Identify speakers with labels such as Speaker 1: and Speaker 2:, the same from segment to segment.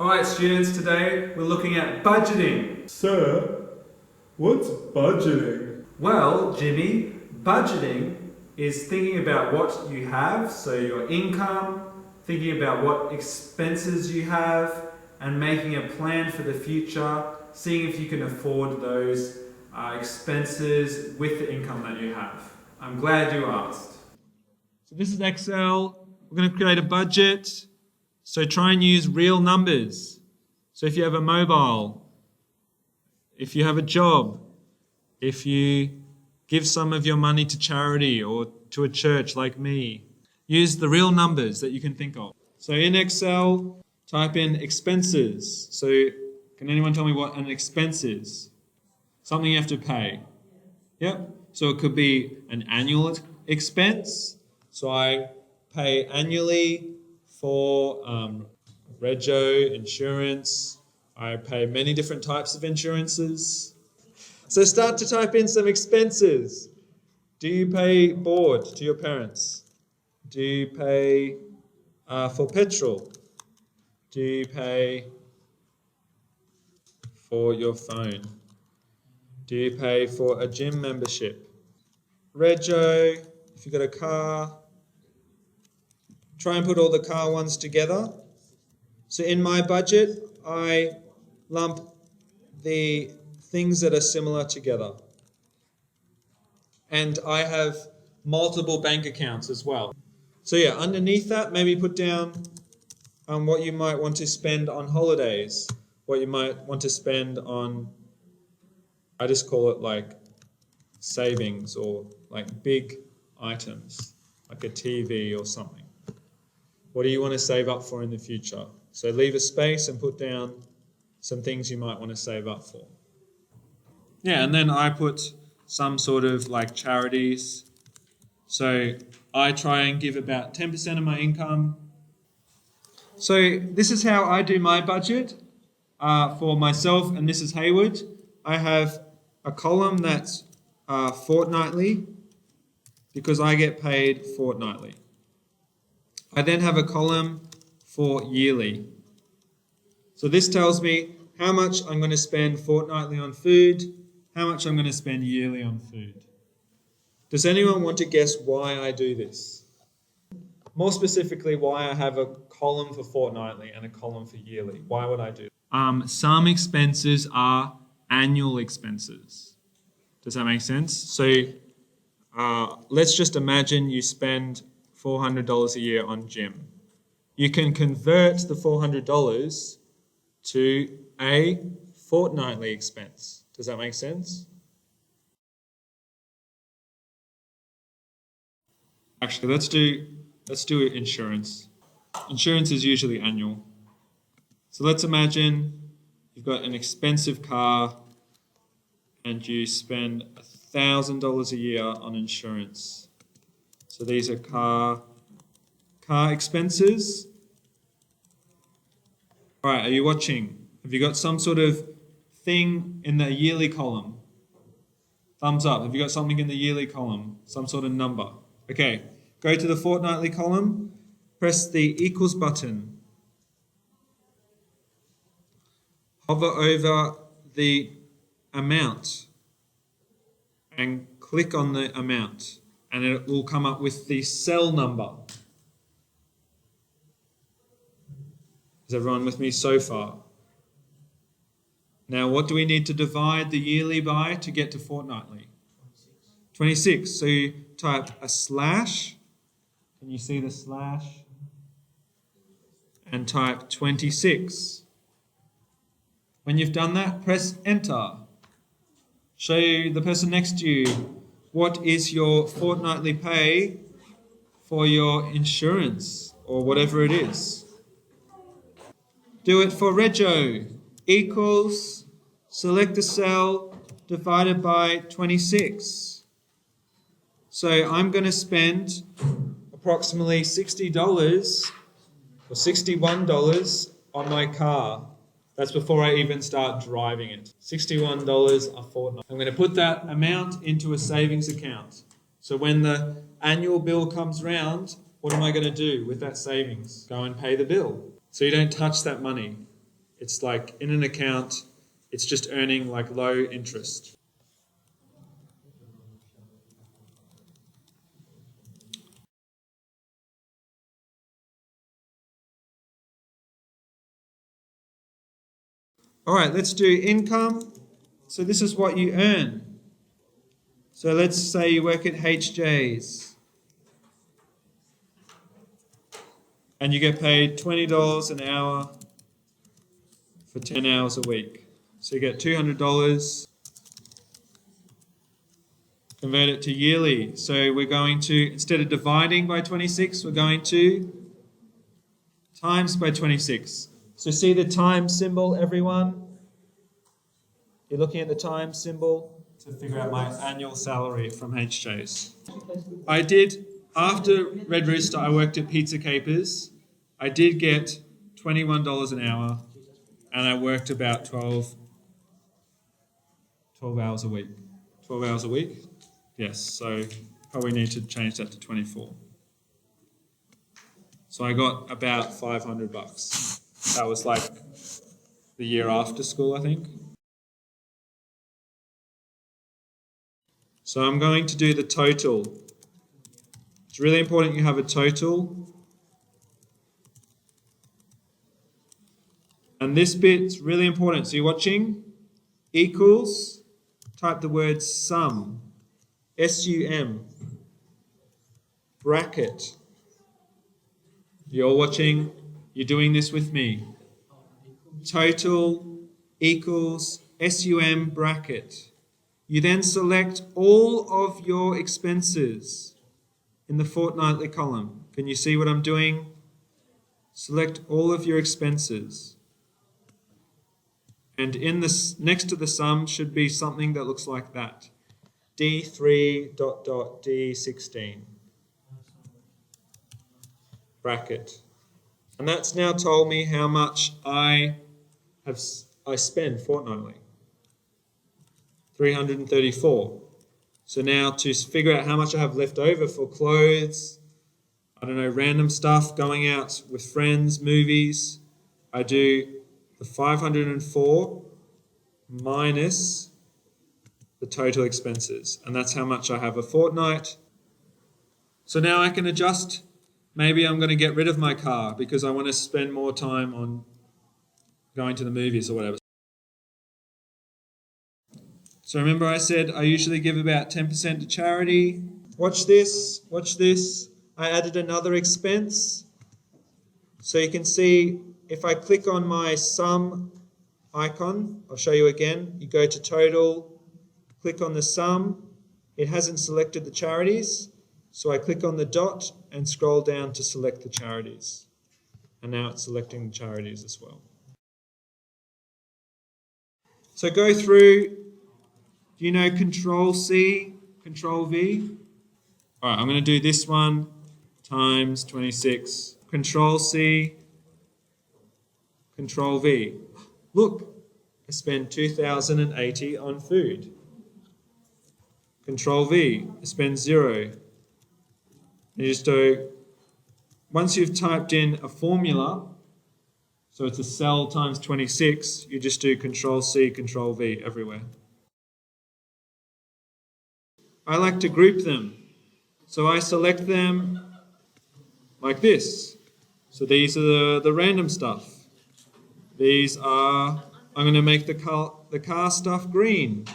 Speaker 1: Alright students, today we're looking at budgeting.
Speaker 2: Sir, what's budgeting?
Speaker 1: Well, Jimmy, budgeting is thinking about what you have, so your income, thinking about what expenses you have, and making a plan for the future, seeing if you can afford those expenses with the income that you have. I'm glad you asked. So this is Excel. We're going to create a budget. So try and use real numbers. So if you have a mobile, if you have a job, if you give some of your money to charity or to a church like me, use the real numbers that you can think of. So in Excel, type in expenses. So can anyone tell me what an expense is? Something you have to pay. Yep. So it could be an annual expense. So I pay annually for rego, insurance. I pay many different types of insurances. So start to type in some expenses. Do you pay board to your parents? Do you pay for petrol? Do you pay for your phone? Do you pay for a gym membership? Rego, if you've got a car. Try and put all the car ones together. So in my budget, I lump the things that are similar together. And I have multiple bank accounts as well. So yeah, underneath that, maybe put down what you might want to spend on holidays, what you might want to spend on, I just call it like savings or like big items, like a TV or something. What do you want to save up for in the future? So leave a space and put down some things you might want to save up for. Yeah, and then I put some sort of like charities. So I try and give about 10% of my income. So this is how I do my budget for myself and Mrs. Hayward. I have a column that's fortnightly because I get paid fortnightly. I then have a column for yearly. So this tells me how much I'm going to spend fortnightly on food, how much I'm going to spend yearly on food. Does anyone want to guess why I do this? More specifically, why I have a column for fortnightly and a column for yearly. Why would I do that? Some expenses are annual expenses. Does that make sense? So let's just imagine you spend $400 a year on gym. You can convert the $400 to a fortnightly expense. Does that make sense? Actually, let's do insurance. Insurance is usually annual. So let's imagine you've got an expensive car and you spend $1,000 a year on insurance. So these are car expenses. All right, are you watching? Have you got some sort of thing in the yearly column? Thumbs up. Have you got something in the yearly column? Some sort of number. Okay, go to the fortnightly column, press the equals button. Hover over the amount and click on the amount. And it will come up with the cell number. Is everyone with me so far? Now, what do we need to divide the yearly by to get to fortnightly? 26. So you type a slash. Can you see the slash? And type 26. When you've done that, press enter. Show the person next to you what is your fortnightly pay for your insurance or whatever it is. Do it for rego equals, select a cell, divided by 26. So I'm going to spend approximately $60 or $61 on my car. That's before I even start driving it. $61 a fortnight. I'm going to put that amount into a savings account. So when the annual bill comes round, what am I going to do with that savings? Go and pay the bill. So you don't touch that money. It's like in an account, it's just earning like low interest. All right, let's do income. So this is what you earn. So let's say you work at HJ's and you get paid $20 an hour for 10 hours a week. So you get $200. Convert it to yearly. So we're going to, instead of dividing by 26, we're going to times by 26. So see the times symbol, everyone? You're looking at the times symbol to figure out my annual salary from HJ's. I did, after Red Rooster, I worked at Pizza Capers. I did get $21 an hour, and I worked about 12 hours a week. 12 hours a week? Yes, so probably need to change that to 24. So I got about $500. That was like the year after school, I think. So I'm going to do the total. It's really important you have a total. And this bit's really important. So you're watching equals, type the word sum, S-U-M, bracket. You're watching, you're doing this with me. Total equals S-U-M bracket. You then select all of your expenses in the fortnightly column. Can you see what I'm doing? Select all of your expenses. And in this, next to the sum should be something that looks like that. D3 ... D16. Bracket. And that's now told me how much I spend fortnightly. 334. So now to figure out how much I have left over for clothes, I don't know, random stuff, going out with friends, movies, I do the 504 minus the total expenses. And that's how much I have a fortnight. So now I can adjust. Maybe I'm going to get rid of my car because I want to spend more time on going to the movies or whatever. So remember I said I usually give about 10% to charity. Watch this, watch this. I added another expense. So you can see if I click on my sum icon, I'll show you again. You go to total, click on the sum. It hasn't selected the charities. So I click on the dot and scroll down to select the charities. And now it's selecting the charities as well. So go through. Do you know Control C, Control V? All right, I'm going to do this one times 26. Control C, Control V. Look, I spend 2,080 on food. Control V, I spend 0. You just do, once you've typed in a formula, so it's a cell times 26, you just do Control C, Control V everywhere. I like to group them. So I select them like this. So these are the random stuff. These are, I'm going to make the car stuff green.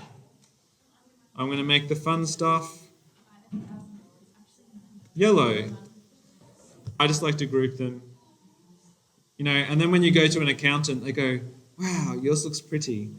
Speaker 1: I'm going to make the fun stuff yellow. I just like to group them. You know, and then when you go to an accountant, they go, wow, yours looks pretty.